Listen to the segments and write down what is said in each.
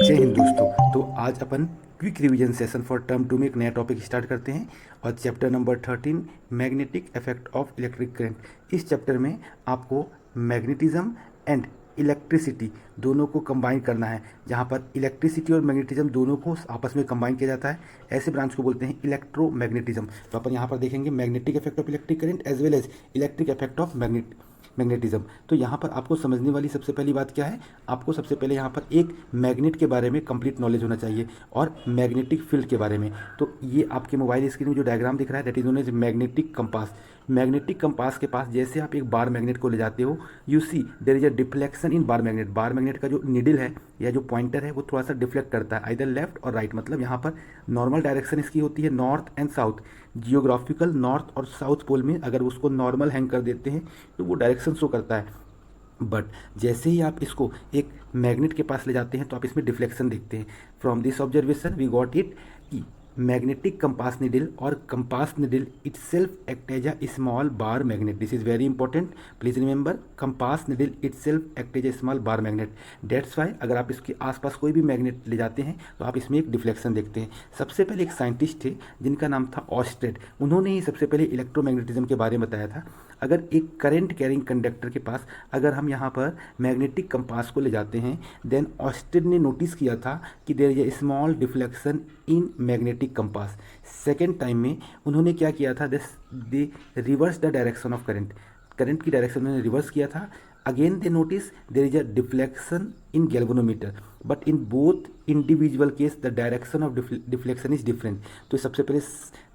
जय हिंद दोस्तों। तो आज अपन quick revision session for term 2 में एक नया टॉपिक स्टार्ट करते हैं और chapter number 13 magnetic effect of electric current. इस चैप्टर में आपको मैग्नेटिज्म एंड इलेक्ट्रिसिटी दोनों को कंबाइन करना है, जहाँ पर इलेक्ट्रिसिटी और मैग्नेटिज्म दोनों को आपस में कंबाइन किया जाता है। ऐसे ब्रांच को बोलते हैं इलेक्ट्रोमैग्नेटिज्म। तो अपन यहाँ पर देखेंगे magnetic effect of electric current as well as electric effect of magnetism. तो यहाँ पर आपको समझने वाली सबसे पहली बात क्या है, आपको सबसे पहले यहाँ पर एक मैग्नेट के बारे में कंप्लीट नॉलेज होना चाहिए और मैग्नेटिक फील्ड के बारे में। तो ये आपके मोबाइल स्क्रीन में जो डायग्राम दिख रहा है that is known as magnetic compass. Magnetic compass के पास जैसे आप एक बार मैग्नेट को ले जाते हो, you see there is a deflection in bar magnet. Bar magnet का जो निडल है या जो पॉइंटर है वो थोड़ा सा डिफ्लेक्ट करता है आइदर लेफ्ट और राइट। मतलब यहाँ पर नॉर्मल डायरेक्शन इसकी होती है north and south. Geographical north और साउथ पोल में अगर उसको नॉर्मल हैंग कर देते हैं तो वो डायरेक्शन शो करता है। बट जैसे ही आप इसको एक मैग्नेट के पास ले जाते हैं तो आप इसमें डिफ्लेक्शन देखते हैं। From this observation we got it कि मैग्नेटिक कंपास निडल और compass needle itself act as a small bar magnet. This is very important. Please remember, compass needle itself act as a small bar magnet. That's why अगर आप इसके आसपास कोई भी magnet ले जाते हैं तो आप इसमें एक डिफ्लेक्शन देखते हैं। सबसे पहले एक साइंटिस्ट थे जिनका नाम था ऑस्टेड। उन्होंने ही सबसे पहले इलेक्ट्रोमैग्नेटिज्म के बारे में बताया था। अगर एक करंट कैरिंग कंडक्टर के पास अगर हम यहाँ पर मैग्नेटिक कंपास को ले जाते हैं, देन ऑस्टेड ने नोटिस किया था कि there is a small deflection in magnetic compass. Second time में उन्होंने क्या किया था, they reverse the direction of current की डायरेक्शन उन्होंने रिवर्स किया था। Again they notice there is a deflection in galvanometer, but in both individual case the direction of deflection is different. तो सबसे पहले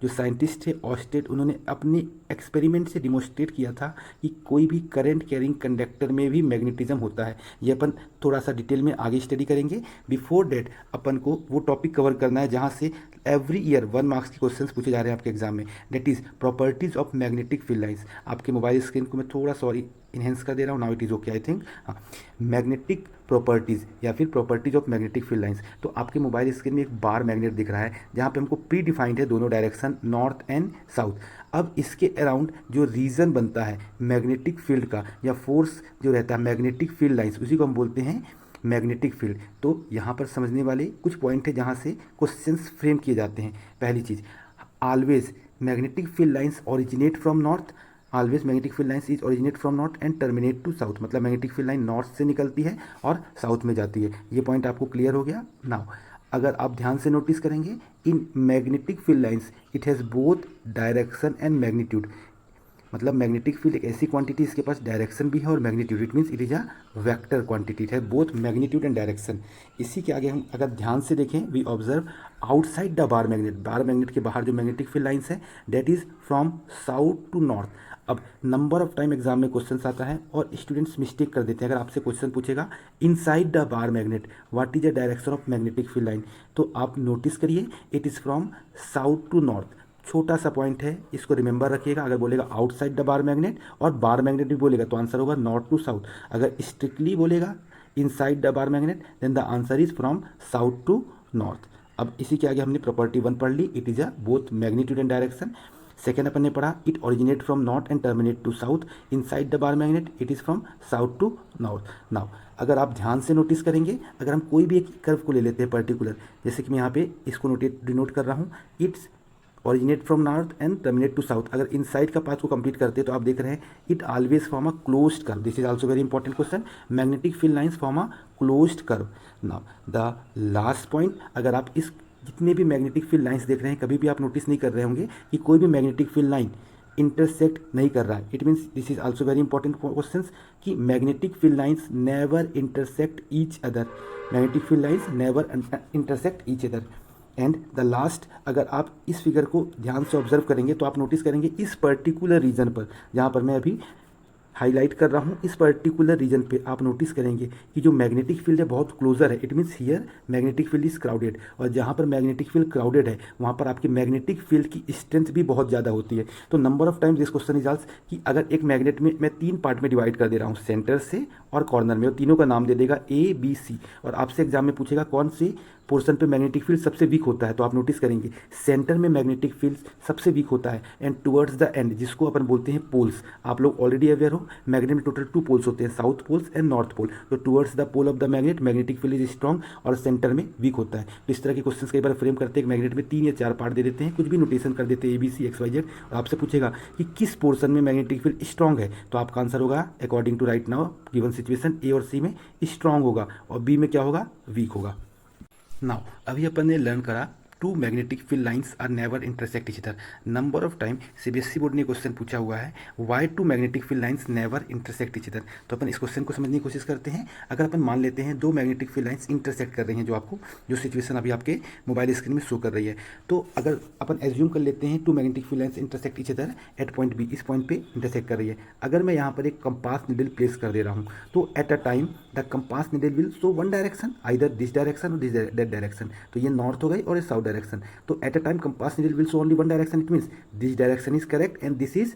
जो साइंटिस्ट थे ऑस्टेड, उन्होंने अपने एक्सपेरिमेंट से डिमोस्ट्रेट किया था कि कोई भी करंट कैरिंग कंडक्टर में भी मैग्नेटिज्म होता है। ये अपन थोड़ा सा डिटेल में आगे स्टडी करेंगे। बिफोर डेट अपन को वो टॉपिक कवर करना है जहाँ से एवरी ईयर 1 मार्क्स के क्वेश्चंस पूछे जा रहे हैं आपके एग्जाम में, that is properties of magnetic field lines. आपके मोबाइल स्क्रीन को मैं थोड़ा सॉरी इनहेंस कर दे रहा हूँ, now it is okay I think. हाँ, मैग्नेटिक प्रॉपर्टीज़ या फिर properties of magnetic field lines. तो आपके मोबाइल स्क्रीन में एक बार मैग्नेट दिख रहा है जहाँ पे हमको प्री डिफाइंड है दोनों डायरेक्शन नॉर्थ एंड साउथ। अब इसके अराउंड जो रीजन बनता है मैग्नेटिक फील्ड का या फोर्स जो रहता है मैग्नेटिक फील्ड लाइंस, उसी को हम बोलते हैं मैग्नेटिक फील्ड। तो यहाँ पर समझने वाले कुछ पॉइंट है जहाँ से क्वेश्चंस फ्रेम किए जाते हैं। पहली चीज़, always magnetic field lines originate from north. Always magnetic field lines is originate from north and terminate to south. मतलब मैग्नेटिक फील्ड लाइन नॉर्थ से निकलती है और साउथ में जाती है। ये पॉइंट आपको क्लियर हो गया। नाउ अगर आप ध्यान से नोटिस करेंगे, in magnetic field lines it has both direction and magnitude. मतलब मैग्नेटिक फील्ड एक ऐसी क्वांटिटी, इसके पास डायरेक्शन भी है और magnitude. It means it is a vector quantity, it है बोथ मैग्नीट्यूड एंड डायरेक्शन। इसी के आगे हम अगर ध्यान से देखें, we observe outside the bar magnet. Bar magnet के बाहर जो मैग्नेटिक फील्ड लाइंस है that is from south to north. अब नंबर ऑफ टाइम एग्जाम में क्वेश्चन आता है और स्टूडेंट्स मिस्टेक कर देते हैं। अगर आपसे क्वेश्चन पूछेगा inside the bar magnet what is the direction of magnetic field line, तो आप नोटिस करिए it is from south to north. छोटा सा पॉइंट है, इसको रिमेंबर रखिएगा। अगर बोलेगा आउटसाइड द बार मैग्नेट और बार मैग्नेट भी बोलेगा तो आंसर होगा नॉर्थ टू साउथ। अगर स्ट्रिक्टली बोलेगा inside the bar magnet then the answer is from south to north. अब इसी के आगे हमने प्रॉपर्टी 1 पढ़ ली, it is a both magnitude and direction. Second अपन ने पढ़ा it originate from north and terminate to south. Inside the bar magnet it is from south to north. Now अगर आप ध्यान से नोटिस करेंगे, अगर हम कोई भी एक कर्व को ले लेते हैं पर्टिकुलर, जैसे कि मैं यहाँ पे इसको डिनोट कर रहा हूँ, it's originate from north and terminate to south. अगर इनसाइड का पाथ को कंप्लीट करते हैं तो आप देख रहे हैं it always form a closed curve. This is also very important question, magnetic field lines form a closed curve. Now the last point, अगर आप इस जितने भी मैग्नेटिक फील्ड लाइंस देख रहे हैं, कभी भी आप नोटिस नहीं कर रहे होंगे कि कोई भी मैग्नेटिक फील्ड लाइन इंटरसेक्ट नहीं कर रहा है। It means this is also very important question कि magnetic field lines never intersect each other. Magnetic field lines never intersect each other. And the last, अगर आप इस फिगर को ध्यान से ऑब्जर्व करेंगे तो आप नोटिस करेंगे इस पर्टिकुलर रीजन पर जहाँ पर मैं अभी हाईलाइट कर रहा हूँ, इस पर्टिकुलर रीजन पे आप नोटिस करेंगे कि जो मैग्नेटिक फील्ड है बहुत क्लोजर है। It means here magnetic field is crowded, और जहाँ पर मैग्नेटिक फील्ड क्राउडेड है वहाँ पर आपकी मैग्नेटिक फील्ड की स्ट्रेंथ भी बहुत ज़्यादा होती है। तो number of times this question is also कि अगर एक मैग्नेट में मैं 3 पार्ट में डिवाइड कर दे रहा हूँ, सेंटर से और कॉर्नर में, और तीनों का नाम दे देगा ए बी सी, और आपसे एग्जाम में पूछेगा कौन से पोर्शन पे मैग्नेटिक फील्ड सबसे वीक होता है, तो आप नोटिस करेंगे सेंटर में मैग्नेटिक फील्ड सबसे वीक होता है, एंड टुवर्ड्स द एंड जिसको अपन बोलते हैं पोल्स, आप लोग ऑलरेडी अवेयर हो मैग्नेट में टोटल 2 पोल्स होते हैं, south poles and north pole. तो towards the pole of the magnet magnetic field is strong और सेंटर में वीक होता है। तो इस तरह के क्वेश्चन कई बार फ्रेम करते हैं, मैग्नेट में 3 या 4 पार्ट दे देते हैं, कुछ भी नोटेशन कर देते हैं ABC XYZ, और आपसे पूछेगा कि किस पोर्शन में मैग्नेटिक फील्ड स्ट्रॉन्ग है, तो आपका आंसर होगा according to right now given situation A और C में स्ट्रॉन्ग होगा और B में क्या होगा, वीक होगा। नाउ अभी अपन ने लर्न करा two magnetic field lines are never intersect each other. Number of time CBSE board ने क्वेश्चन पूछा हुआ है why two magnetic field lines never intersect each other. तो अपन इस क्वेश्चन को समझने की कोशिश करते हैं। अगर अपन मान लेते हैं 2 मैग्नेटिक फील्ड लाइंस इंटरसेक्ट कर रही हैं, जो सिचुएशन अभी आपके मोबाइल स्क्रीन में शो कर रही है, तो अगर अपन एज्यूम कर लेते हैं 2 magnetic field lines intersect each other at point B, इस पॉइंट पे इंटरसेक्ट कर रही है। अगर मैं यहाँ पर एक कंपास निडल प्लेस कर दे रहा हूँ, तो at a time the compass needle will show one direction, either this direction और दिस दैट डायरेक्शन। तो ये नॉर्थ हो गई और ये साउथ डायरेक्शन। तो at a time compass needle will show only one direction. It means this direction is correct and this is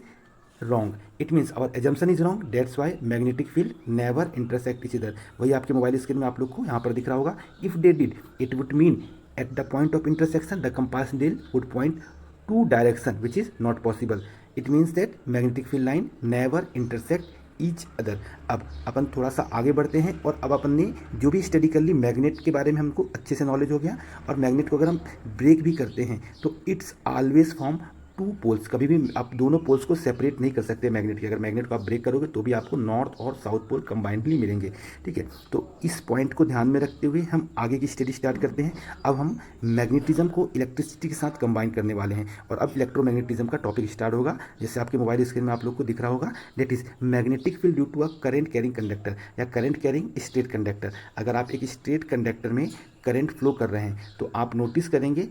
wrong. It means our assumption is wrong. That's why magnetic field never intersect each other. वही आपके mobile screen में आप लोग को यहाँ पर दिख रहा होगा। If they did, it would mean at the point of intersection the compass needle would point to direction which is not possible. It means that magnetic field line never intersect each other. अब अपन थोड़ा सा आगे बढ़ते हैं और अब अपन ने जो भी स्टडी कर ली मैग्नेट के बारे में हमको अच्छे से नॉलेज हो गया। और मैग्नेट को अगर हम ब्रेक भी करते हैं तो इट्स ऑलवेज फॉर्म 2 पोल्स। कभी भी आप दोनों पोल्स को सेपरेट नहीं कर सकते मैग्नेट के। अगर मैग्नेट को आप ब्रेक करोगे तो भी आपको नॉर्थ और साउथ पोल कंबाइंडली मिलेंगे, ठीक है। तो इस पॉइंट को ध्यान में रखते हुए हम आगे की स्टडी स्टार्ट करते हैं। अब हम मैग्नेटिज्म को इलेक्ट्रिसिटी के साथ कंबाइन करने वाले हैं और अब इलेक्ट्रोमैग्नेटिज्म का टॉपिक स्टार्ट होगा। जैसे आपके मोबाइल स्क्रीन में आप लोग को दिख रहा होगा, that is magnetic field due to a current carrying conductor या करंट कैरिंग स्ट्रेट कंडक्टर। अगर आप एक स्ट्रेट कंडक्टर में करंट फ्लो कर रहे हैं तो आप नोटिस करेंगे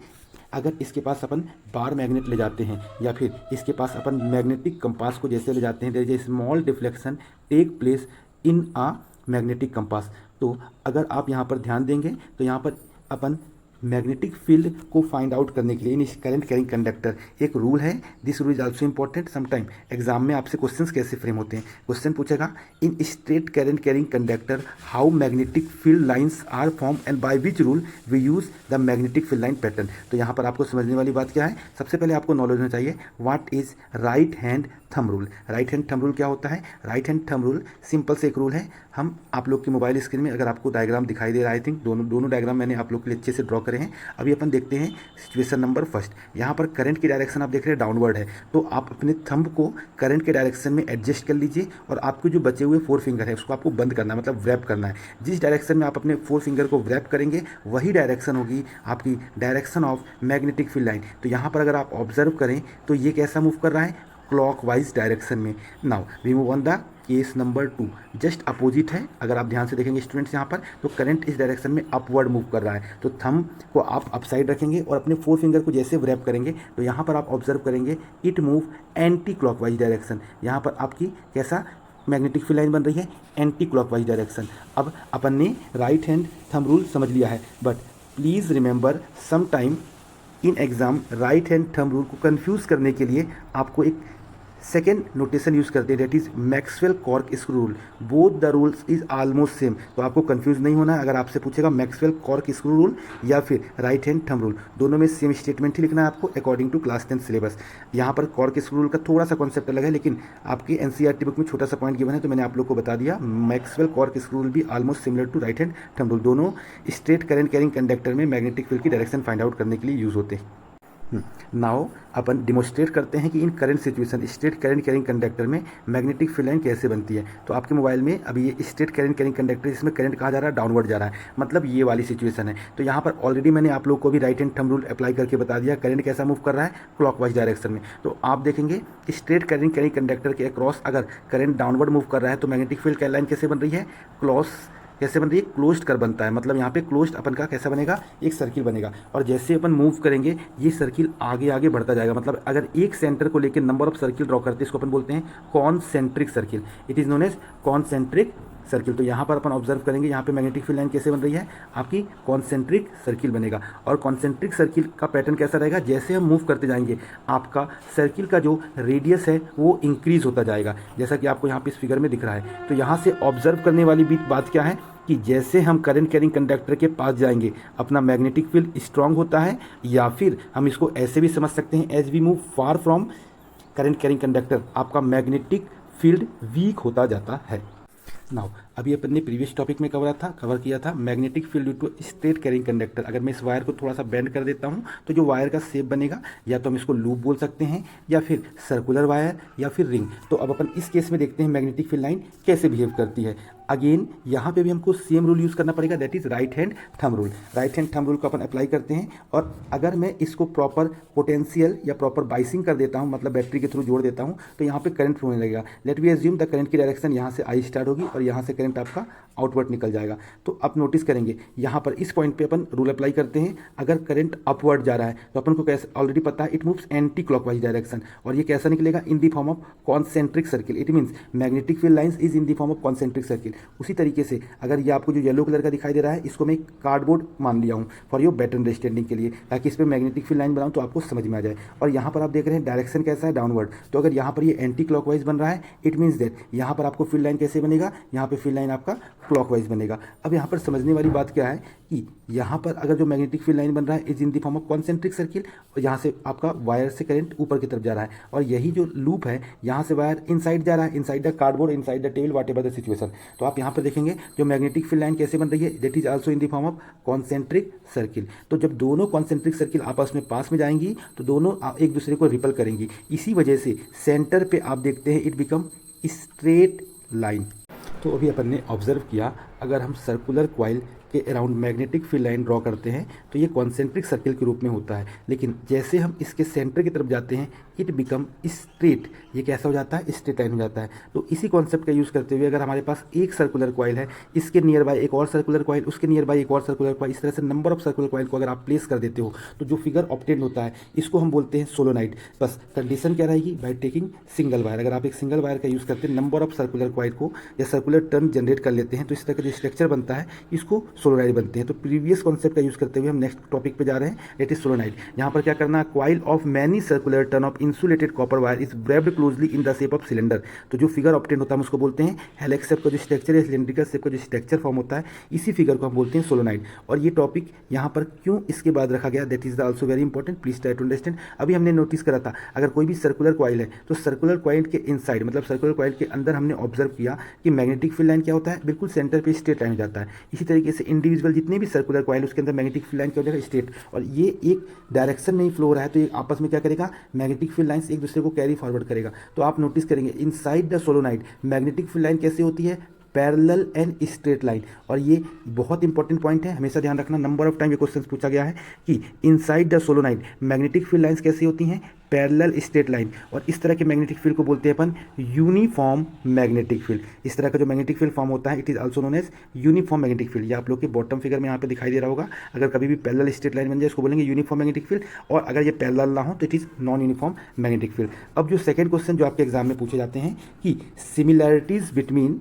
अगर इसके पास अपन बार मैग्नेट ले जाते हैं या फिर इसके पास अपन मैग्नेटिक कंपास को जैसे ले जाते हैं, there is a small deflection take place in a magnetic compass. तो अगर आप यहाँ पर ध्यान देंगे तो यहाँ पर अपन मैग्नेटिक फील्ड को फाइंड आउट करने के लिए इन करंट कैरिंग कंडक्टर एक रूल है। This rule is also important. Sometime exam में आपसे क्वेश्चंस कैसे फ्रेम होते हैं, क्वेश्चन पूछेगा in straight current carrying conductor how magnetic field lines are form and by which rule we use the magnetic field line pattern. तो यहाँ पर आपको समझने वाली बात क्या है, सबसे पहले आपको नॉलेज होना चाहिए what is right hand thumb rule. Right hand thumb rule क्या होता है? Right hand thumb rule simple से एक रूल है। हम आप लोग की मोबाइल स्क्रीन में अगर आपको डायग्राम दिखाई दे रहा है, आई थिंक दोनों डायग्राम मैंने आप लोग के लिए अच्छे से ड्रॉ करे हैं। अभी अपन देखते हैं सिचुएशन नंबर फर्स्ट। यहाँ पर करंट की डायरेक्शन आप देख रहे हैं डाउनवर्ड है, तो आप अपने थंब को करंट के डायरेक्शन में एडजस्ट कर लीजिए और आपके जो बचे हुए 4 फिंगर है उसको आपको बंद करना है, मतलब व्रैप करना है। जिस डायरेक्शन में आप अपने 4 फिंगर को व्रैप करेंगे वही डायरेक्शन होगी आपकी direction of magnetic field line. तो यहाँ पर अगर आप ऑब्जर्व करें तो ये कैसा मूव कर रहा है, क्लॉकवाइज डायरेक्शन में। Now we move on the case number 2, just opposite है। अगर आप ध्यान से देखेंगे स्टूडेंट्स यहाँ पर, तो करंट इस डायरेक्शन में अपवर्ड मूव कर रहा है। तो थंब को आप अपसाइड रखेंगे और अपने 4 फिंगर को जैसे व्रैप करेंगे तो यहाँ पर आप ऑब्जर्व करेंगे it move anti clockwise direction. यहाँ पर आपकी कैसा मैग्नेटिक फील्ड लाइन बन रही है, एंटी क्लॉकवाइज डायरेक्शन। अब अपन ने राइट हैंड थंब रूल समझ लिया है, but please remember some time in exam right hand thumb rule को कंफ्यूज करने के लिए आपको एक सेकेंड नोटेशन यूज़ करते हैं, that is Maxwell corkscrew rule. Both the rules is almost same, तो आपको कंफ्यूज नहीं होना है। अगर आपसे पूछेगा मैक्सवेल कॉर्क स्क्रू रूल या फिर राइट हैंड थंब रूल, दोनों में सेम स्टेटमेंट ही लिखना है आपको अकॉर्डिंग टू क्लास 10 सिलेबस। यहाँ पर कॉर्क स्क्रू रूल का थोड़ा सा कॉन्सेप्ट अलग है, लेकिन आपकी NCERT बुक में छोटा सा पॉइंट गिवन है तो मैंने आप लोग को बता दिया। मैक्सवेल कॉर्क स्क्रू रूल भी almost similar to right hand thumb rule. दोनों स्ट्रेट करंट कैरिंग कंडक्टर में मैग्नेटिक फील्ड की डायरेक्शन फाइंड आउट करने के लिए यूज़ होते हैं। नाउ अपन डिमोस्ट्रेट करते हैं कि in current situation straight current carrying conductor में मैग्नेटिक फील्ड लाइन कैसे बनती है। तो आपके मोबाइल में अभी ये स्ट्रेट करंट कैरिंग कंडक्टर, इसमें करंट कहाँ जा रहा है, डाउनवर्ड जा रहा है, मतलब ये वाली सिचुएशन है। तो यहाँ पर ऑलरेडी मैंने आप लोग को भी right hand thumb rule apply करके बता दिया, करंट कैसा मूव कर रहा है, क्लॉकवाइज डायरेक्शन में। तो आप देखेंगे स्ट्रेट करंट कैरिंग कंडक्टर के अक्रॉस अगर करंट डाउनवर्ड मूव कर रहा है तो मैग्नेटिक फील्ड की लाइन कैसे बन रही है, कैसे बन रही है, क्लोज्ड कर बनता है। मतलब यहाँ पे क्लोज्ड अपन का कैसा बनेगा, एक सर्किल बनेगा और जैसे अपन मूव करेंगे ये सर्किल आगे आगे बढ़ता जाएगा। मतलब अगर एक सेंटर को लेकर नंबर ऑफ सर्किल ड्रॉ करते हैं इसको अपन बोलते हैं concentric circle. It is known as concentric circle. तो यहाँ पर अपन ऑब्जर्व करेंगे यहाँ पे मैग्नेटिक फील्ड लाइन कैसे बन रही है, आपकी कॉन्सेंट्रिक सर्किल बनेगा। और कॉन्सेंट्रिक सर्किल का पैटर्न कैसा रहेगा, जैसे हम मूव करते जाएंगे आपका सर्किल का जो रेडियस है वो इंक्रीज होता जाएगा, जैसा कि आपको यहाँ पे इस फिगर में दिख रहा है। तो यहाँ से ऑब्जर्व करने वाली बात क्या है कि जैसे हम करंट कैरिंग कंडक्टर के पास जाएंगे अपना मैग्नेटिक फील्ड स्ट्रांग होता है, या फिर हम इसको ऐसे भी समझ सकते हैं as we move far from current carrying conductor आपका मैग्नेटिक फील्ड वीक होता जाता है। नाउ अभी अपन ने प्रीवियस टॉपिक में कवर किया था magnetic field due to straight carrying conductor. अगर मैं इस वायर को थोड़ा सा बेंड कर देता हूँ तो जो वायर का शेप बनेगा या तो हम इसको लूप बोल सकते हैं या फिर सर्कुलर वायर या फिर रिंग। तो अब अपन इस केस में देखते हैं मैग्नेटिक फील्ड लाइन कैसे बिहेव करती है। अगेन यहाँ पे भी हमको सेम रूल यूज़ करना पड़ेगा, that is right hand thumb rule. Right hand thumb rule को अपन अप्लाई करते हैं और अगर मैं इसको प्रॉपर पोटेंशियल या प्रॉपर बाइसिंग कर देता हूँ, मतलब बैटरी के थ्रू जोड़ देता हूँ, तो यहाँ पे करंट फ्लो होने लगेगा। Let we assume the current की डायरेक्शन यहाँ से आई स्टार्ट होगी और यहाँ से करंट आपका आउटवर्ड निकल जाएगा। तो आप नोटिस करेंगे यहाँ पर इस पॉइंट पे अपन रूल अप्लाई करते हैं। अगर करंट अपवर्ड जा रहा है तो अपन को कैसे ऑलरेडी पता है, it moves anti clockwise direction, और ये कैसा निकलेगा, in the form of concentric circle. It means magnetic field lines is in the form of concentric circle. उसी तरीके से अगर ये आपको जो येलो कलर का दिखाई दे रहा है, इसको मैं कार्डबोर्ड मान लिया हूँ फॉर योर बेटर अंडरस्टैंडिंग के लिए, ताकि इस पर मैग्नेटिक फील्ड लाइन बनाऊँ तो आपको समझ में आ जाए। और यहाँ पर आप देख रहे हैं डायरेक्शन कैसा है, डाउनवर्ड। तो अगर यहाँ पर ये एंटी क्लॉकवाइज बन रहा है, इट मीन्स दैट यहाँ पर आपको फील्ड लाइन कैसे बनेगा, यहाँ पे फील्ड लाइन आपका क्लॉकवाइज बनेगा। अब यहाँ पर समझने वाली बात क्या है कि यहाँ पर अगर जो मैग्नेटिक फील्ड लाइन बन रहा है is in the form of concentric circle, और यहाँ से आपका वायर से करंट ऊपर की तरफ जा रहा है, और यही जो लूप है यहाँ से वायर इनसाइड जा रहा है, inside the cardboard, inside the table, what ever the situation. तो आप यहाँ पर देखेंगे जो मैग्नेटिक फील्ड लाइन कैसे बन रही है, that is also in the form of concentric circle. तो जब दोनों कॉन्सेंट्रिक सर्किल आपस में पास में जाएंगी तो दोनों एक दूसरे को रिपल करेंगी। इसी वजह से सेंटर पे आप देखते हैं इट बिकम स्ट्रेट लाइन। तो अभी अपन ने ऑब्जर्व किया, अगर हम सर्कुलर क्वाइल के around magnetic field line draw करते हैं तो ये कॉन्सेंट्रिक सर्किल के रूप में होता है, लेकिन जैसे हम इसके सेंटर की तरफ जाते हैं इट बिकम स्ट्रेट, ये कैसा हो जाता है, स्ट्रेट लाइन हो जाता है। तो इसी कॉन्सेप्ट का यूज़ करते हुए अगर हमारे पास एक सर्कुलर क्वाइल है, इसके नियर बाय एक और सर्कुलर क्वाइल, उसके नियर बाय एक और सर्कुलर क्वाइल, इस तरह से नंबर ऑफ सर्कुलर क्वाइल को अगर आप प्लेस कर देते हो तो जो फिगर ऑब्टेन होता है इसको हम बोलते हैं सोलोनाइड। बस कंडीशन क्या रहेगी, बाय टेकिंग सिंगल वायर। अगर आप एक सिंगल वायर का यूज़ करते हैं, नंबर ऑफ सर्कुलर क्वाइल को या सर्कुलर टर्न जनरेट कर लेते हैं, तो इस तरह का जो स्ट्रक्चर बनता है इसको सोलोनाइड बनते हैं। तो प्रीवियस कॉन्सेप्ट का यूज़ करते हुए हम नेक्स्ट टॉपिक पे जा रहे हैं, दैट इज सोलोनाइड। यहाँ पर क्या करना है, coil of many circular turn off insulated copper wire is wrapped closely in the shape of cylinder. तो जो फिगर ऑब्टेन होता है हम उसको बोलते हैं हेलिक्स शेप का जो स्ट्रक्चर है, सिलेंड्रिकल शेप का जो स्ट्रक्चर फॉर्म होता है, इसी फिगर को हम बोलते हैं सोलोनाइड। और ये टॉपिक यहाँ पर क्यों इसके बाद रखा गया, that is also very important, please try to understand. अभी हमने नोटिस करा था अगर कोई भी सर्कुलर क्वाइल है तो सर्कुलर क्वाइल के इनसाइड, मतलब सर्कुलर क्वाइल के अंदर हमने ऑब्जर्व किया कि मैग्नेटिक फील्ड लाइन क्या होता है, बिल्कुल सेंटर पे स्ट्रेट लाइन हो जाता है। इसी तरीके से इंडिविजुअल जितने भी सर्कुलर क्वाइल उसके अंदर मैग्नेटिक फील्ड लाइन क्या हो जाएगा, स्ट्रेट। और ये एक डायरेक्शन नहीं फ्लो हो रहा है तो ये आपस में क्या करेगा, मैग्नेटिक फील्ड लाइंस एक दूसरे को कैरी फॉरवर्ड करेगा। तो आप नोटिस करेंगे inside the solenoid magnetic field line कैसे होती है, पैरेलल एंड स्ट्रेट लाइन। और ये बहुत इंपॉर्टेंट पॉइंट है, हमेशा ध्यान रखना, नंबर ऑफ टाइम ये क्वेश्चन पूछा गया है कि inside the solenoid magnetic field lines कैसी होती हैं, पैरेलल स्ट्रेट लाइन। और इस तरह के मैग्नेटिक फील्ड को बोलते हैं अपन यूनिफॉर्म मैग्नेटिक फील्ड। इस तरह का जो मैग्नेटिक फील्ड फॉर्म होता है it is also known as uniform magnetic field. ये आप लोग के बॉटम फिगर में यहाँ पे दिखाई दे रहा होगा, अगर कभी भी पैरेलल स्ट्रेट लाइन बन जाए इसको बोलेंगे यूनिफॉर्म मैग्नेटिक फील्ड, और अगर ये पैरेलल ना हो तो it is non uniform magnetic field. अब जो सेकंड क्वेश्चन जो आपके एग्जाम में पूछे जाते हैं कि similarities between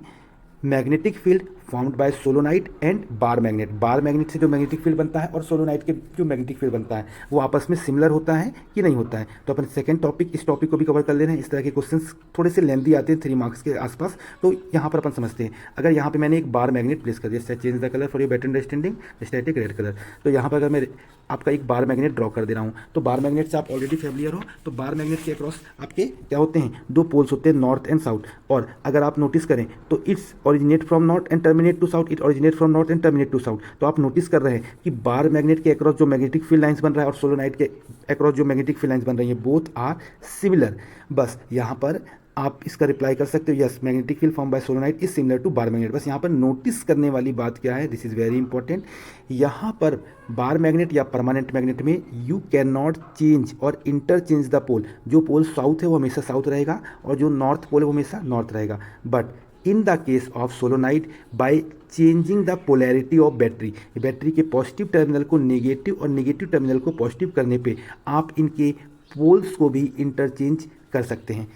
magnetic field formed by solenoid and bar magnet. Bar magnet से जो मैग्नेटिक फील्ड बनता है और सोलोनाइड के जो मैग्नेटिक फील्ड बनता है वो आपस में सिमिलर होता है कि नहीं होता है। तो अपन सेकंड टॉपिक इस टॉपिक को भी कवर कर ले रहे हैं। इस तरह के क्वेश्चंस थोड़े से लेंदी आते हैं 3 मार्क्स के आसपास, तो यहाँ पर अपन समझते हैं। अगर यहाँ पे मैंने एक बार मैग्नेट प्लेस कर दिया, change the colour for your better understanding, static red colour. तो यहाँ पर अगर मैं आपका एक बार मैग्नेट ड्रॉ कर दे रहा हूँ, तो बार मैग्नेट से आप ऑलरेडी फैमिलियर हो, तो बार मैग्नेट के अक्रॉस आपके क्या होते हैं, 2 पोल्स होते हैं, नॉर्थ एंड साउथ। और अगर आप नोटिस करें तो it's originate from north and terminate to south, it originate from north and terminate to south. तो आप नोटिस कर रहे हैं कि बार मैग्नेट के अक्रॉस जो मैग्नेटिक फील्ड लाइंस बन रहा है और सोलोनाइड के अक्रॉस जो मैग्नेटिक फील्ड लाइंस बन रही है, बोथ आर सिमिलर। बस यहाँ पर आप इसका रिप्लाई कर सकते हो, yes magnetic field form by solenoid is similar to bar magnet. बस यहाँ पर नोटिस करने वाली बात क्या है, दिस इज वेरी इंपॉर्टेंट। यहाँ पर बार मैग्नेट या परमानेंट मैग्नेट में यू कैन नॉट चेंज और इंटरचेंज द पोल। जो पोल साउथ है वो हमेशा साउथ रहेगा और जो नॉर्थ पोल है वो हमेशा नॉर्थ रहेगा। But in the case of solenoid by changing the polarity of battery, battery के पॉजिटिव टर्मिनल को नेगेटिव और नेगेटिव टर्मिनल को पॉजिटिव करने पे आप इनके पोल्स को भी इंटरचेंज कर सकते हैं।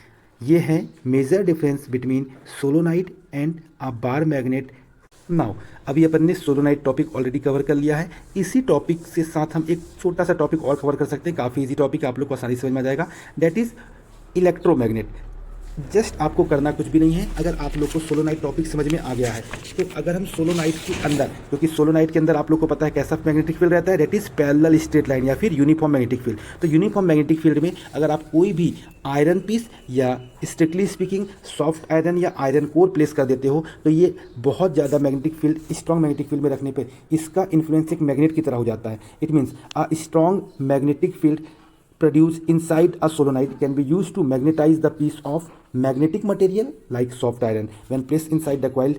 ये है major difference between solenoid and a bar magnet. Now अभी अपन ने सोलोनाइड टॉपिक ऑलरेडी कवर कर लिया है। इसी टॉपिक से साथ हम एक छोटा सा टॉपिक और कवर कर सकते हैं, काफ़ी इजी टॉपिक, आप लोग को आसानी समझ में आ जाएगा, दैट इज इलेक्ट्रोमैग्नेट। जस्ट आपको करना कुछ भी नहीं है। अगर आप लोग को सोलोनाइट टॉपिक समझ में आ गया है तो अगर हम सोलोनाइट के अंदर, क्योंकि सोलोनाइट के अंदर आप लोग को पता है कैसा मैग्नेटिक फील्ड रहता है, that is parallel straight line या फिर यूनिफॉर्म मैग्नेटिक फील्ड। तो यूनिफॉर्म मैग्नेटिक फील्ड में अगर आप कोई भी आयरन पीस या स्ट्रिक्टली स्पीकिंग सॉफ्ट आयरन या आयरन कोर प्लेस कर देते हो तो ये बहुत ज़्यादा magnetic field, strong magnetic field में रखने पर इसका इन्फ्लुएंस एक मैग्नेट की तरह हो जाता है। It means a strong magnetic field produced inside a solenoid can be used to magnetize the piece of magnetic material like soft iron when placed inside the coil।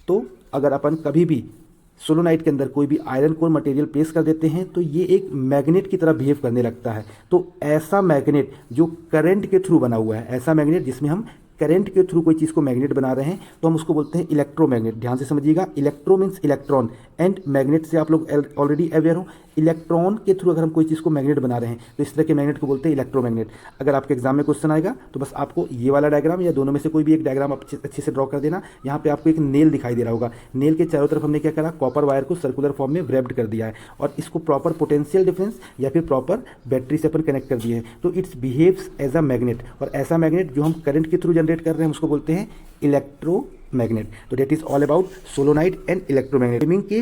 तो अगर अपन कभी भी सोलोनाइट के अंदर कोई भी आयरन कोर मटेरियल प्लेस कर देते हैं तो ये एक मैग्नेट की तरह बिहेव करने लगता है। तो ऐसा मैग्नेट जो करंट के थ्रू बना हुआ है, ऐसा मैग्नेट जिसमें हम करंट के थ्रू कोई चीज़ को मैग्नेट बना रहे हैं तो हम उसको बोलते हैं इलेक्ट्रोमैग्नेट। ध्यान से समझिएगा, electro means electron and magnet से आप लोग ऑलरेडी अवेयर हो। इलेक्ट्रॉन के थ्रू अगर हम कोई चीज़ को मैग्नेट बना रहे हैं तो इस तरह के मैग्नेट को बोलते हैं इलेक्ट्रोमैग्नेट। अगर आपके एग्जाम में क्वेश्चन आएगा तो बस आपको ये वाला डायग्राम या दोनों में से कोई भी एक डायग्राम अच्छे से ड्रॉ कर देना। यहाँ पे आपको एक नेल दिखाई दे रहा होगा, नेल के चारों तरफ हमने क्या करा, कॉपर वायर को सर्कुलर फॉर्म में व्रैप्ड कर दिया है और इसको प्रॉपर पोटेंशियल डिफरेंस या फिर प्रॉपर बैटरी से अपन कनेक्ट कर दिए हैं। तो it's behaves as a magnet, और ऐसा मैग्नेट जो हम करंट के थ्रू जनरेट कर रहे हैं उसको बोलते हैं इलेक्ट्रोमैग्नेट। तो that is all about solenoid and electromagnet. Fleming के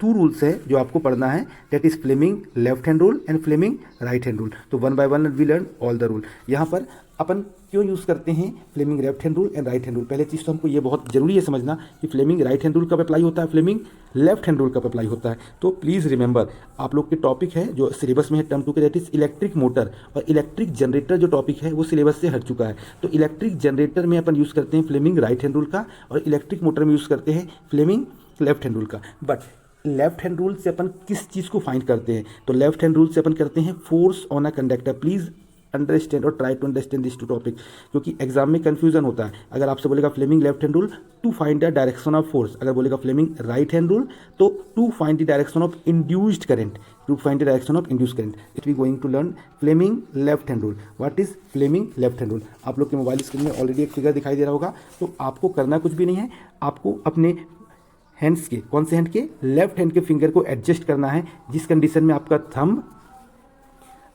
2 रूल्स है जो आपको पढ़ना है, that is Fleming left hand rule and Fleming right hand rule. तो 1 by 1 we learn all the rule. यहाँ पर अपन क्यों यूज़ करते हैं Fleming left hand rule and right hand rule. पहले चीज़ तो हमको ये बहुत जरूरी है समझना कि फ्लेमिंग राइट हैंड रूल कब अप्लाई होता है, फ्लेमिंग लेफ्ट हैंड रूल कब अप्लाई होता है। तो प्लीज़ रिमेंबर, आप लोग के टॉपिक है जो सिलेबस में है टर्म 2 के, दैट इज इलेक्ट्रिक मोटर और इलेक्ट्रिक जनरेटर जो टॉपिक है वो सिलेबस से हट चुका है। तो इलेक्ट्रिक जनरेटर में अपन यूज़ करते हैं फ्लेमिंग राइट हैंड रूल का और इलेक्ट्रिक मोटर में यूज़ करते हैं फ्लेमिंग लेफ्ट हैंड रूल का। बट लेफ्ट हैंड रूल से अपन किस चीज़ को फाइंड करते हैं, तो लेफ्ट हैंड रूल से अपन करते हैं force on a conductor. Please understand और try to understand this 2 topic, क्योंकि एग्जाम में कंफ्यूजन होता है। अगर आपसे बोलेगा Fleming left hand rule to find the direction of force, अगर बोलेगा फ्लेमिंग राइट हैंड रूल तो to find the direction of induced current, to find the direction of induced current. It we going to learn Fleming left hand rule. What is Fleming left hand rule? आप लोग के mobile screen में already एक figure दिखाई दे रहा होगा। तो आपको करना कुछ भी नहीं है, आपको अपने हैंड्स के, कौन से हैंड के, लेफ्ट हैंड के फिंगर को एडजस्ट करना है जिस कंडीशन में आपका थंब,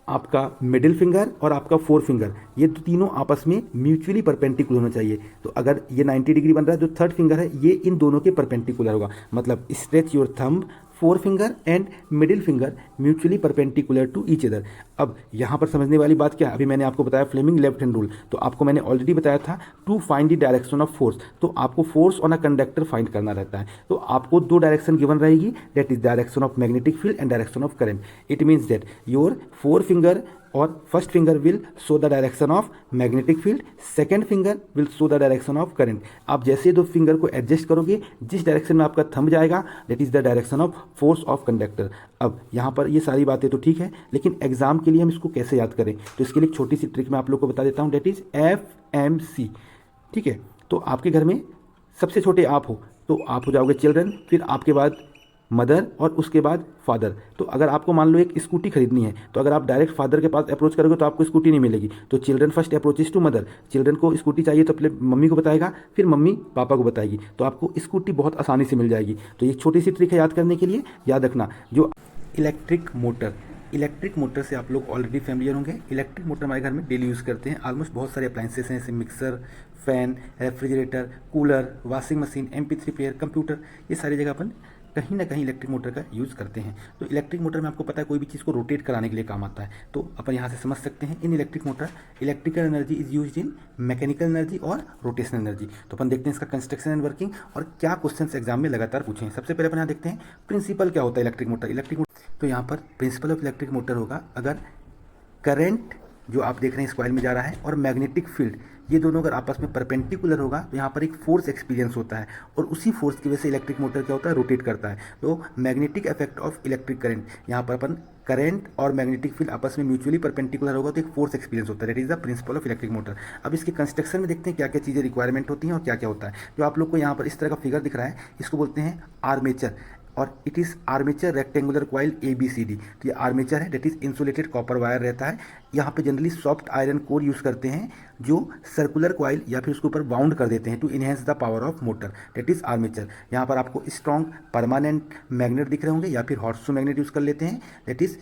आपका मिडिल फिंगर और आपका 4 फिंगर ये तीनों आपस में म्यूचुअली परपेंडिकुलर होना चाहिए। तो अगर ये 90 डिग्री बन रहा है, जो थर्ड फिंगर है ये इन दोनों के परपेंडिकुलर होगा। मतलब stretch your thumb, 4 finger and middle finger mutually perpendicular to each other. अब यहाँ पर समझने वाली बात क्या है, अभी मैंने आपको बताया फ्लेमिंग लेफ्ट हैंड रूल, तो आपको मैंने ऑलरेडी बताया था to find the direction of force. तो आपको force on a conductor find करना रहता है। तो आपको 2 डायरेक्शन गिवन रहेगी, that is direction of magnetic field and direction of current. It means that your 4 finger और first finger will show the direction of magnetic field, second finger will show the direction of current. आप जैसे 2 finger को adjust करोगे, जिस direction में आपका thumb जाएगा that is the direction of force of conductor. अब यहाँ पर ये सारी बातें तो ठीक है, लेकिन एग्जाम के लिए हम इसको कैसे याद करें, तो इसके लिए एक छोटी सी ट्रिक मैं आप लोग को बता देता हूँ, दैट इज FMC। ठीक है, तो आपके घर में सबसे छोटे आप हो तो आप हो जाओगे चिल्ड्रन, फिर आपके बाद मदर और उसके बाद फादर। तो अगर आपको मान लो एक स्कूटी खरीदनी है तो अगर आप डायरेक्ट फादर के पास अप्रोच करोगे तो आपको स्कूटी नहीं मिलेगी। तो children first approaches to mother, children को स्कूटी चाहिए तो पहले मम्मी को बताएगा, फिर मम्मी पापा को बताएगी, तो आपको स्कूटी बहुत आसानी से मिल जाएगी। तो ये छोटी सी ट्रिक है याद करने के लिए, याद रखना। जो इलेक्ट्रिक मोटर से आप लोग ऑलरेडी फैमिलियर होंगे। इलेक्ट्रिक मोटर हमारे घर में डेली यूज़ करते हैं। ऑलमोस्ट बहुत सारे अप्लाइंसेस हैं, जैसे mixer, fan, refrigerator, cooler, washing machine, MP3 player, computer, ये सारी जगह अपन कहीं ना कहीं इलेक्ट्रिक मोटर का यूज़ करते हैं। तो इलेक्ट्रिक मोटर में आपको पता है कोई भी चीज़ को रोटेट कराने के लिए काम आता है। तो अपन यहाँ से समझ सकते हैं इन electric motor electrical energy is used in mechanical energy और रोटेशनल एनर्जी। तो अपन देखते हैं इसका कंस्ट्रक्शन एंड वर्किंग और क्या क्वेश्चंस एग्जाम में लगातार पूछे हैं। सबसे पहले अपन यहाँ देखते हैं प्रिंसिपल क्या होता है इलेक्ट्रिक मोटर। तो यहाँ पर प्रिंसिपल ऑफ इलेक्ट्रिक मोटर होगा, अगर करंट जो आप देख रहे हैं इस कॉइल में जा रहा है और मैग्नेटिक फील्ड ये दोनों अगर आपस में परपेंडिकुलर होगा तो यहाँ पर एक फोर्स एक्सपीरियंस होता है और उसी फोर्स की वजह से इलेक्ट्रिक मोटर क्या होता है, रोटेट करता है। तो magnetic effect of electric current, यहाँ पर अपन करंट और मैग्नेटिक फील्ड आपस में म्यूचुअली परपेंडिकुलर होगा तो एक फोर्स एक्सपीरियंस होता है, that is the principle of electric motor. अब इसके कंस्ट्रक्शन में देखते हैं क्या क्या चीज़ें रिक्वायरमेंट होती हैं और क्या क्या होता है। जो आप लोग को यहाँ पर इस तरह का फिगर दिख रहा है इसको बोलते हैं आर्मेचर, और it is armature rectangular coil ABCD। तो ये आर्मेचर है, that is insulated copper wire रहता है। यहाँ पे generally soft iron core use करते हैं जो सर्कुलर कॉइल या फिर उसके ऊपर बाउंड कर देते हैं to enhance the power of motor, that is armature. यहाँ पर आपको स्ट्रॉन्ग परमानेंट मैग्नेट दिख रहे होंगे या फिर हॉर्सशू मैग्नेट यूज़ कर लेते हैं, डेट इज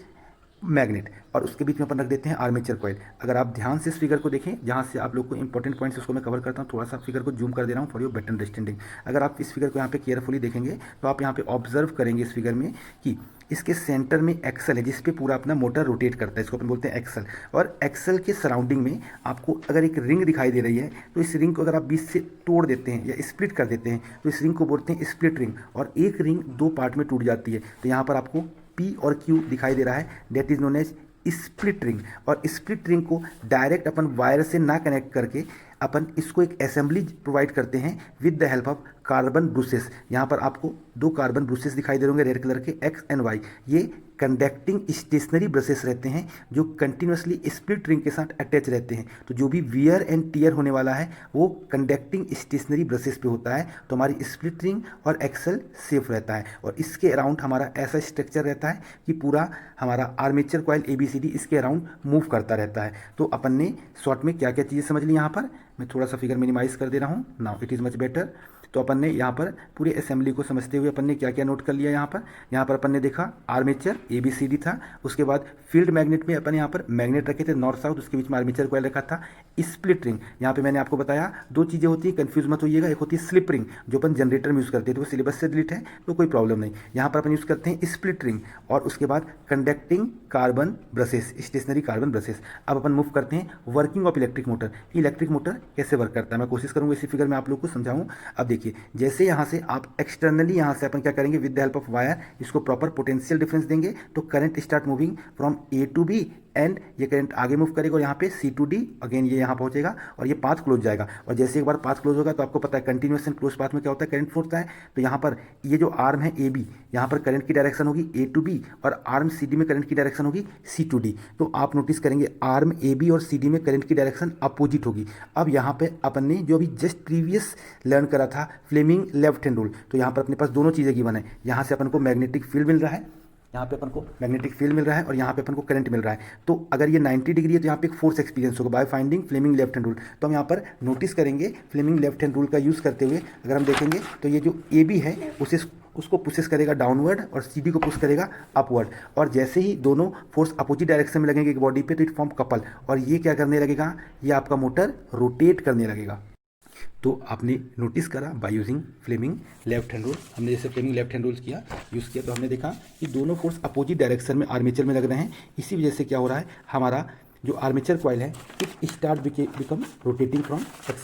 मैग्नेट, और उसके बीच में अपन रख देते हैं आर्मेचर कॉइल। अगर आप ध्यान से इस फिगर को देखें, जहाँ से आप लोग को इंपॉर्टेंट पॉइंट्स उसको मैं कवर करता हूँ, थोड़ा सा फिगर को जूम कर दे रहा हूँ फॉर योर बेटर अंडरस्टैंडिंग। अगर आप इस फिगर को यहाँ पे केयरफुली देखेंगे तो आप यहाँ पे ऑब्जर्व करेंगे इस फिगर में कि इसके सेंटर में एक्सल है, जिस पे पूरा अपना मोटर रोटेट करता है, इसको अपन बोलते हैं एक्सल। और एक्सल के सराउंडिंग में आपको अगर एक रिंग दिखाई दे रही है, तो इस रिंग को अगर आप बीच से तोड़ देते हैं या स्प्लिट कर देते हैं तो इस रिंग को बोलते हैं स्प्लिट रिंग, और एक रिंग दो पार्ट में टूट जाती है। तो यहाँ पर आपको P और Q दिखाई दे रहा है, that is known as split ring. और स्प्लिट रिंग को डायरेक्ट अपन वायर से ना कनेक्ट करके अपन इसको एक असेंबली प्रोवाइड करते हैं with the help of carbon bruises. यहाँ पर आपको दो कार्बन ब्रूसेस दिखाई दे रहे होंगे रेड कलर के, एक्स एंड वाई। ये कंडक्टिंग स्टेशनरी ब्रशेस रहते हैं जो कंटिन्यूसली स्प्लिट रिंग के साथ अटैच रहते हैं। तो जो भी वियर एंड टीयर होने वाला है वो कंडक्टिंग स्टेशनरी ब्रशेस पे होता है, तो हमारी स्प्लिट रिंग और एक्सल सेफ रहता है। और इसके अराउंड हमारा ऐसा स्ट्रक्चर रहता है कि पूरा हमारा आर्मेचर कॉइल ABCD इसके अराउंड मूव करता रहता है। तो अपन ने शॉर्ट में क्या क्या चीज़ें समझ ली, यहाँ पर मैं थोड़ा सा फिगर मिनिमाइज कर दे रहा हूँ, now it is much better. तो अपन ने यहाँ पर पूरे असेंबली को समझते हुए अपन ने क्या क्या नोट कर लिया। यहाँ पर अपन ने देखा आर्मेचर ABCD था, उसके बाद फील्ड मैग्नेट में अपन यहाँ पर मैग्नेट रखे थे नॉर्थ साउथ, उसके बीच में आर्मेचर कॉइल रखा था। स्प्लिट रिंग, यहाँ पे मैंने आपको बताया दो चीज़ें होती है, कंफ्यूज मत होइएगा। एक होती है स्लिप रिंग जो अपन जनरेटर में यूज़ करते हैं, तो वो सिलेबस से डिलीट है तो कोई प्रॉब्लम नहीं। यहाँ पर अपन यूज़ करते हैं स्प्लिट रिंग, और उसके बाद conducting carbon brushes, stationary carbon brushes. अब अपन मूव करते हैं working of electric motor. Electric motor कैसे वर्क करता है मैं कोशिश करूँगा इसी फिगर में आप लोग को समझाऊँ। अब देखिए, जैसे यहाँ से आप एक्सटर्नली यहाँ से अपन क्या करेंगे, with the help of wire इसको प्रॉपर पोटेंशियल डिफरेंस देंगे, तो current start moving from A to B, and ये करंट आगे मूव करेगा और यहाँ पे C to D, अगेन ये यहाँ पहुँचेगा और ये पाथ क्लोज जाएगा। और जैसे एक बार पाथ क्लोज होगा तो आपको पता है कंटिन्यूस एंड क्लोज पाथ में क्या होता है, करंट फ्लो होता है। तो यहाँ पर ये जो आर्म है AB, यहाँ पर करंट की डायरेक्शन होगी A to B, और आर्म CD में करंट की डायरेक्शन होगी C to D। तो आप नोटिस करेंगे आर्म AB और CD में करंट की डायरेक्शन अपोजिट होगी। अब यहाँ पे अपन ने जो अभी जस्ट प्रीवियस लर्न करा था फ्लेमिंग लेफ्ट हैंड रूल, तो यहाँ पर अपने पास दोनों चीज़ें गिवन है। यहाँ से अपन को मैग्नेटिक फील्ड मिल रहा है, यहाँ पे अपन को मैग्नेटिक फील्ड मिल रहा है, और यहाँ पे अपन को करंट मिल रहा है। तो अगर ये 90 डिग्री है तो यहाँ पे एक फोर्स एक्सपीरियंस होगा by finding Fleming left hand rule. तो हम यहाँ पर नोटिस करेंगे फ्लेमिंग लेफ्ट हैंड रूल का यूज़ करते हुए अगर हम देखेंगे तो ये जो AB है उसको पुशेस करेगा डाउनवर्ड और CD को पुश करेगा अपवर्ड। और जैसे ही दोनों फोर्स अपोजिट डायरेक्शन में लगेंगे एक बॉडी पे तो इट फॉर्म कपल, और ये क्या करने लगेगा, ये आपका मोटर रोटेट करने लगेगा। तो आपने नोटिस करा by using Fleming left hand rule, हमने जैसे Fleming left hand rule use किया तो हमने देखा कि दोनों फोर्स अपोजिट डायरेक्शन में आर्मेचर में लग रहे हैं। इसी वजह से क्या हो रहा है, हमारा जो आर्मेचर कॉइल है it start become rotating from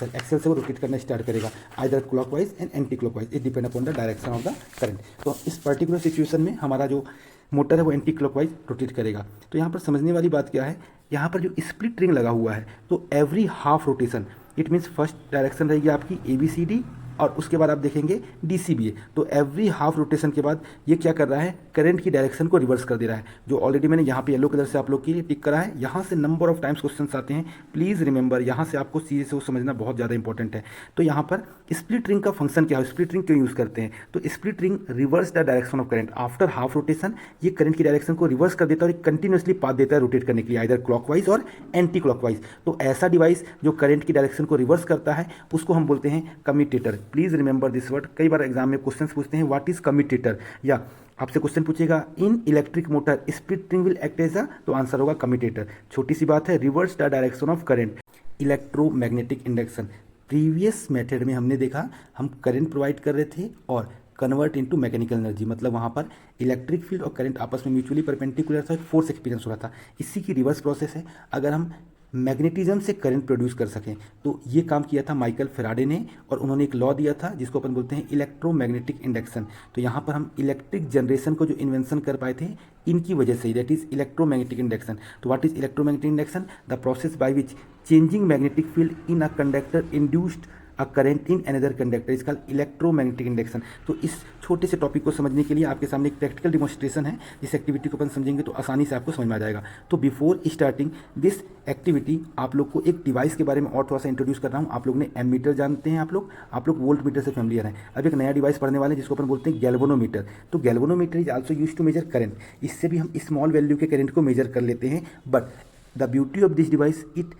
axle से वो रोटेट करना स्टार्ट करेगा either clockwise and anti clockwise, it depend upon the direction of the current. तो इस पर्टिकुलर सिचुएशन में हमारा जो मोटर है वो एंटी क्लॉकवाइज रोटेट करेगा। तो यहाँ पर समझने वाली बात क्या है, यहाँ पर जो स्प्लिट रिंग लगा हुआ है तो every half rotation it means first direction रहेगी आपकी ABCD, और उसके बाद आप देखेंगे DCBA। तो एवरी हाफ रोटेशन के बाद ये क्या कर रहा है, करंट की डायरेक्शन को रिवर्स कर दे रहा है, जो ऑलरेडी मैंने यहाँ पे येलो कलर से आप लोग के लिए टिक करा है। यहाँ से नंबर ऑफ टाइम्स क्वेश्चंस आते हैं, प्लीज़ रिमेंबर, यहाँ से आपको सीधे से वो समझना बहुत ज़्यादा इंपॉर्टेंट है। तो यहाँ पर स्प्लिट रिंग का फंक्शन क्या है, स्प्लिट रिंग क्यों यूज़ करते हैं, तो split ring reverse the direction of current after half rotation. ये करंट की डायरेक्शन को रिवर्स कर देता है और कंटिन्यूसली पाथ देता है रोटेट करने के लिए आइदर क्लॉकवाइज और एंटी क्लॉकवाइज। तो ऐसा डिवाइस जो करंट की डायरेक्शन को रिवर्स करता है उसको हम बोलते हैं commutator. Please remember this word, कई बार एग्जाम में क्वेश्चन पूछते हैं व्हाट इज कम्यूटेटर, या आपसे क्वेश्चन पूछेगा in electric motor split ring will act as a, तो आंसर होगा कम्यूटेटर। छोटी सी बात है, reverse the direction of current. Electromagnetic induction, previous method में हमने देखा हम करंट प्रोवाइड कर रहे थे और कन्वर्ट इनटू मैकेनिकल एनर्जी, मतलब वहाँ पर इलेक्ट्रिक फील्ड और करंट आपस में म्यूचुअली परपेंडिकुलर था, फोर्स एक्सपीरियंस हो रहा था। इसी की रिवर्स प्रोसेस है, अगर हम मैग्नेटिज्म से करंट प्रोड्यूस कर सकें। तो ये काम किया था माइकल फेराडे ने, और उन्होंने एक लॉ दिया था जिसको अपन बोलते हैं इलेक्ट्रोमैग्नेटिक इंडक्शन। तो यहाँ पर हम इलेक्ट्रिक जनरेशन को जो इन्वेंशन कर पाए थे इनकी वजह से, दैट इज इलेक्ट्रोमैग्नेटिक इंडक्शन। तो what is electromagnetic induction, the process by which changing magnetic field in a conductor induced a current in another conductor is called electromagnetic induction. तो इस छोटे से टॉपिक को समझने के लिए आपके सामने एक प्रैक्टिकल डिमॉन्स्ट्रेशन है, जिस एक्टिविटी को अपन समझेंगे तो आसानी से आपको समझ में आ जाएगा। तो बिफोर स्टार्टिंग दिस एक्टिविटी आप लोग को एक डिवाइस के बारे में और थोड़ा सा इंट्रोड्यूस कर रहा हूँ। आप लोग ने एमीटर जानते हैं, आप लोग वोल्ट मीटर से फैमिलियर हैं। अब एक नया डिवाइस पढ़ने वाले हैं जिसको अपन बोलते हैं गैल्वेनोमीटर। तो galvanometer is also use to measure current, इससे भी हम स्मॉल वैल्यू के करंट को मेजर कर लेते हैं। But the beauty of this device, it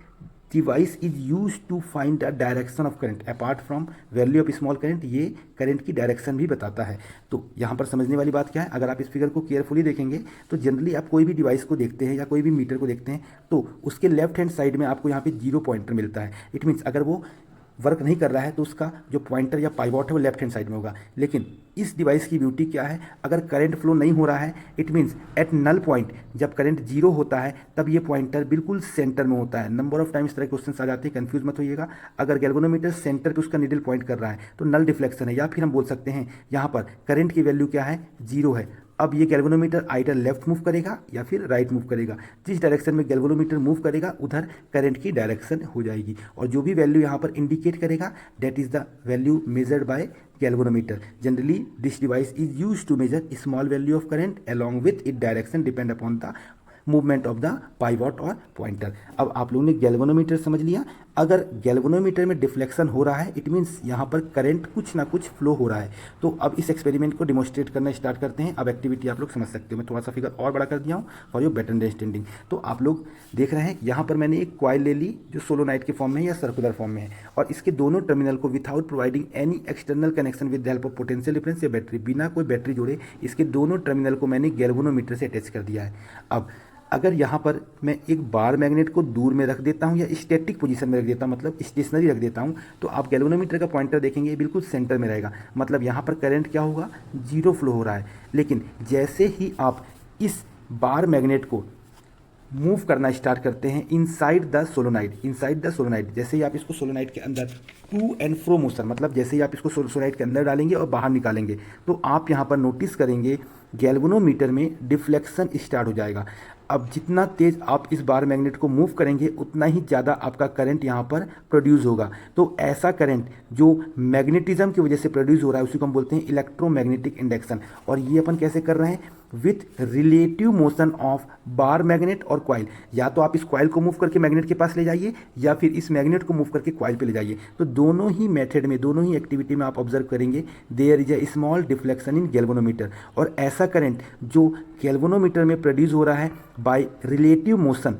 device is use to find the direction of current apart from value of small current, ये current की डायरेक्शन भी बताता है। तो यहाँ पर समझने वाली बात क्या है, अगर आप इस फिगर को केयरफुली देखेंगे तो जनरली आप कोई भी डिवाइस को देखते हैं या कोई भी मीटर को देखते हैं तो उसके लेफ्ट हैंड साइड में आपको यहाँ पे 0 पॉइंटर मिलता है। इट मीन्स अगर वो वर्क नहीं कर रहा है तो उसका जो पॉइंटर या पाइवॉट है वो लेफ्ट हैंड साइड में होगा। लेकिन इस डिवाइस की ब्यूटी क्या है, अगर करंट फ्लो नहीं हो रहा है, it means at null point जब करंट 0 होता है तब ये पॉइंटर बिल्कुल सेंटर में होता है। नंबर ऑफ टाइम इस तरह के क्वेश्चन आ जाते हैं, कंफ्यूज मत होइएगा। अगर गैल्वेनोमीटर सेंटर पे उसका नीडल पॉइंट कर रहा है तो नल डिफ्लेक्शन है, या फिर हम बोल सकते हैं यहाँ पर करंट की वैल्यू क्या है, 0 है। अब ये गैल्वेनोमीटर आइडर लेफ्ट मूव करेगा या फिर राइट मूव करेगा, जिस डायरेक्शन में गैल्वेनोमीटर मूव करेगा उधर करंट की डायरेक्शन हो जाएगी। और जो भी वैल्यू यहाँ पर इंडिकेट करेगा that is the value measured by galvanometer. Generally, this device is used to measure a small value of current along with its direction depend upon the movement of the pivot और pointer. अब आप लोगों ने galvanometer समझ लिया। अगर galvanometer में deflection हो रहा है इट मीन्स यहाँ पर करंट कुछ ना कुछ फ्लो हो रहा है। तो अब इस एक्सपेरिमेंट को डिमोन्स्ट्रेट करना स्टार्ट करते हैं। अब एक्टिविटी आप लोग समझ सकते हो, मैं थोड़ा सा फिगर और बड़ा कर दिया हूँ फॉर योर बेटर अंडरस्टैंडिंग। तो आप लोग देख रहे हैं यहाँ पर मैंने एक कॉइल ले ली जो सोलोनाइट के फॉर्म में या सर्कुलर फॉर्म में है, और इसके दोनों टर्मिनल को without providing any external connection with the help of potential difference या बैटरी, बिना कोई बैटरी जोड़े इसके दोनों टर्मिनल को मैंने गैल्वेनोमीटर से अटैच कर दिया है। अब अगर यहाँ पर मैं एक बार मैग्नेट को दूर में रख देता हूँ या स्टैटिक पोजीशन में रख देता हूँ, मतलब स्टेशनरी रख देता हूँ, तो आप गैल्वेनोमीटर का पॉइंटर देखेंगे बिल्कुल सेंटर में रहेगा। मतलब यहाँ पर करंट क्या होगा, 0 फ्लो हो रहा है। लेकिन जैसे ही आप इस बार मैग्नेट को मूव करना स्टार्ट करते हैं इनसाइड द सोलोनाइट, जैसे ही आप इसको सोलोनाइट के अंदर टू एंड फ्रो मोशन, मतलब जैसे ही आप इसको सोलोनाइट के अंदर डालेंगे और बाहर निकालेंगे तो आप यहाँ पर नोटिस करेंगे गैल्वेनोमीटर में डिफ्लेक्शन स्टार्ट हो जाएगा। अब जितना तेज आप इस बार मैग्नेट को मूव करेंगे उतना ही ज़्यादा आपका करंट यहाँ पर प्रोड्यूस होगा। तो ऐसा करंट जो मैग्नेटिज्म की वजह से प्रोड्यूस हो रहा है उसी को हम बोलते हैं इलेक्ट्रोमैग्नेटिक इंडक्शन। और ये अपन कैसे कर रहे हैं, with relative motion of bar magnet और कॉइल। या तो आप इस कॉइल को मूव करके मैग्नेट के पास ले जाइए या फिर इस मैग्नेट को मूव करके कॉइल पे ले जाइए। तो दोनों ही मेथड में, दोनों ही एक्टिविटी में आप ऑब्जर्व करेंगे there is a small deflection in galvanometer. और ऐसा करंट जो गैल्वेनोमीटर में प्रोड्यूस हो रहा है by relative motion,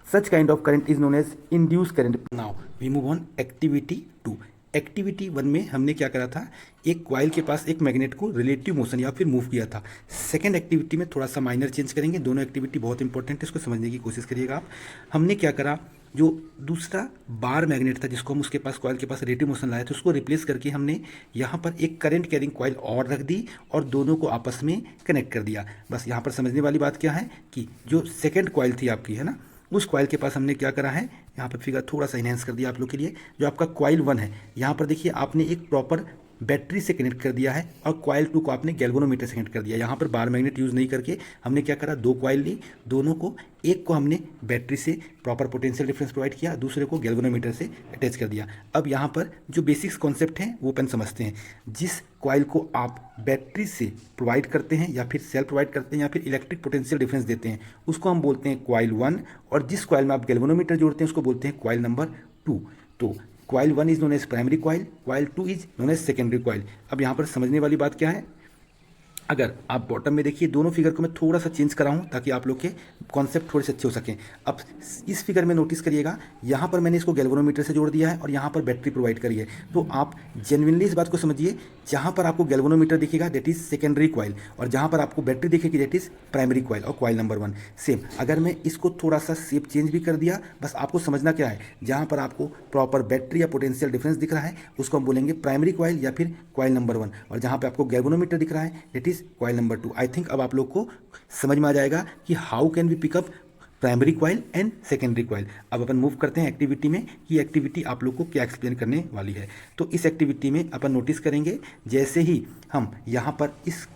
such kind of current is known as induced current. Now we move on activity 2. Activity 1 में हमने क्या करा था, एक कॉइल के पास एक मैग्नेट को रिलेटिव मोशन या फिर मूव किया था। सेकंड एक्टिविटी में थोड़ा सा माइनर चेंज करेंगे। दोनों एक्टिविटी बहुत इंपॉर्टेंट है, इसको समझने की कोशिश करिएगा आप। हमने क्या करा, जो दूसरा बार मैग्नेट था जिसको हम उसके पास कॉइल के पास रिलेटिव मोशन लाए थे उसको रिप्लेस करके हमने यहाँ पर एक करंट कैरिंग कॉइल और रख दी और दोनों को आपस में कनेक्ट कर दिया। बस यहाँ पर समझने वाली बात क्या है कि जो सेकेंड कॉइल थी आपकी, है ना, उस कॉइल के पास हमने क्या करा है, यहाँ पर फिगर थोड़ा सा इनहेंस कर दिया आप लोग के लिए। जो आपका कॉइल 1 है यहाँ पर देखिए आपने एक प्रॉपर बैटरी से कनेक्ट कर दिया है और कॉइल 2 को आपने गैल्वेनोमीटर से कनेक्ट कर दिया। यहाँ पर बार मैग्नेट यूज़ नहीं करके हमने क्या करा, 2 कॉइल ली, दोनों को, एक को हमने बैटरी से प्रॉपर पोटेंशियल डिफरेंस प्रोवाइड किया, दूसरे को गैल्वेनोमीटर से अटैच कर दिया। अब यहाँ पर जो बेसिक्स कॉन्सेप्ट हैं वो अपन समझते हैं। जिस कॉइल को आप बैटरी से प्रोवाइड करते हैं या फिर सेल प्रोवाइड करते हैं या फिर इलेक्ट्रिक पोटेंशियल डिफरेंस देते हैं उसको हम बोलते हैं कॉइल 1, और जिस कॉइल में आप गैल्वेनोमीटर जोड़ते हैं उसको बोलते हैं कॉइल नंबर 2। तो coil 1 is known as primary coil, coil 2 is known as secondary coil. अब यहाँ पर समझने वाली बात क्या है, अगर आप बॉटम में देखिए दोनों फिगर को मैं थोड़ा सा चेंज करा हूँ ताकि आप लोग के कॉन्सेप्ट थोड़े से अच्छे हो सकें। अब इस फिगर में नोटिस करिएगा यहाँ पर मैंने इसको गैल्वेनोमीटर से जोड़ दिया है और यहाँ पर बैटरी प्रोवाइड करी है। तो आप जेन्युइनली इस बात को समझिए, जहाँ पर आपको गैल्वेनोमीटर दिखेगा दैट इज सेकेंडरी कॉइल और जहाँ पर आपको बैटरी दिखेगी दैट इज प्राइमरी कॉइल और कॉइल नंबर 1 सेम। अगर मैं इसको थोड़ा सा शेप चेंज भी कर दिया, बस आपको समझना क्या है, जहाँ पर आपको प्रॉपर बैटरी या पोटेंशियल डिफरेंस दिख रहा है उसको हम बोलेंगे प्राइमरी कॉइल या फिर कॉइल नंबर 1, और जहाँ पर आपको गैल्वेनोमीटर दिख रहा है that is coil number 2। I think अब आप लोग को समझ में आ जाएगा कि how can we pick up primary coil and secondary coil. अब अपन मूव करते हैं एक्टिविटी में कि एक्टिविटी आप लोग को क्या एक्सप्लेन करने वाली है। तो इस एक्टिविटी में अपन नोटिस करेंगे जैसे ही हम यहाँ पर इस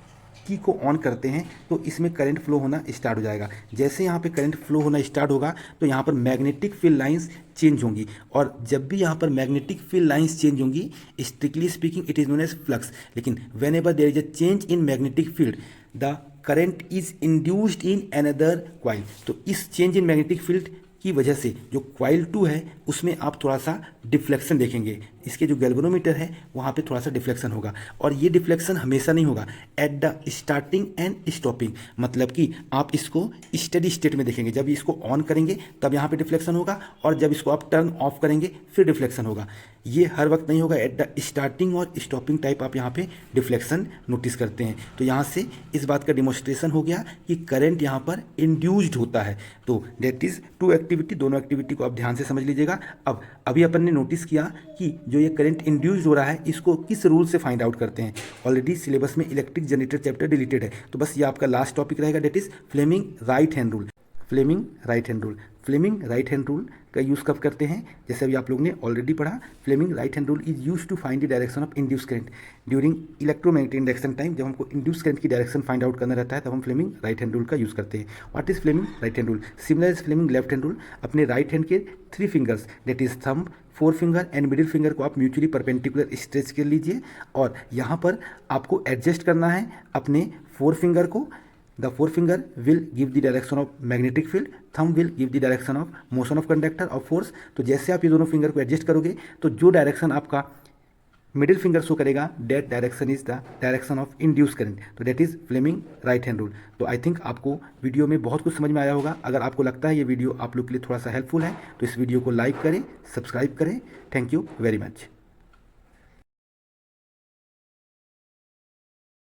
की को ऑन करते हैं तो इसमें करंट फ्लो होना स्टार्ट हो जाएगा। जैसे यहाँ पे करंट फ्लो होना स्टार्ट होगा तो यहाँ पर मैग्नेटिक फील्ड लाइंस चेंज होंगी, और जब भी यहाँ पर मैग्नेटिक फील्ड लाइंस चेंज होंगी strictly speaking it is known as flux. लेकिन whenever there is a change in magnetic field the current is induced in another coil. तो इस चेंज इन मैग्नेटिक फील्ड की की वजह से जो coil 2 है उसमें आप थोड़ा सा डिफ्लेक्शन देखेंगे। इसके जो गैल्वेनोमीटर है वहाँ पे थोड़ा सा डिफ्लेक्शन होगा, और ये डिफ्लेक्शन हमेशा नहीं होगा, at the starting and stopping, मतलब कि आप इसको स्टेडी स्टेट में देखेंगे। जब इसको ऑन करेंगे तब यहाँ पे डिफ्लेक्शन होगा, और जब इसको आप टर्न ऑफ करेंगे फिर डिफ्लेक्शन होगा। ये हर वक्त नहीं होगा, एट द स्टार्टिंग और स्टॉपिंग टाइप आप यहाँ पे डिफ्लेक्शन नोटिस करते हैं। तो यहाँ से इस बात का डिमोन्स्ट्रेशन हो गया कि करंट यहाँ पर इंड्यूस्ड होता है। तो डेट इज़ टू एक्टिविटी, दोनों एक्टिविटी को आप ध्यान से समझ लीजिएगा। अब अभी अपन ने नोटिस किया कि जो ये करंट इंड्यूस्ड हो रहा है इसको किस रूल से फाइंड आउट करते हैं। ऑलरेडी सिलेबस में इलेक्ट्रिक जनरेटर चैप्टर डिलीटेड है, तो बस ये आपका लास्ट टॉपिक रहेगा, that is Fleming right hand rule. Fleming right hand rule, Fleming right hand rule का यूज़ कब करते हैं, जैसे अभी आप लोगों ने ऑलरेडी पढ़ा, Fleming right hand rule is use to find the direction of induce current during electromagnetic induction time. जब हमको इंड्यूस करंट की डायरेक्शन फाइंड आउट करना रहता है तब हम फ्लेमिंग राइट हैंड रूल का यूज़ करते हैं। What is Fleming right hand rule? Similar is Fleming left hand rule. अपने राइट हैंड के 3 fingers that is thumb, 4 finger and middle finger को आप म्यूचुअली परपेंडिकुलर स्ट्रेच कर लीजिए, और यहाँ पर आपको एडजस्ट करना है अपने 4 फिंगर को। The forefinger will give the direction of magnetic field, thumb will give the direction of motion of conductor of force। तो जैसे आप ये दोनों फिंगर को एडजस्ट करोगे तो जो डायरेक्शन आपका मिडिल फिंगर शो करेगा, that direction is the direction of induce current. तो that is Fleming right hand rule. तो आई थिंक आपको वीडियो में बहुत कुछ समझ में आया होगा। अगर आपको लगता है ये वीडियो आप लोग के लिए थोड़ा सा हेल्पफुल है तो इस वीडियो को लाइक करें, सब्सक्राइब करें। Thank you very much.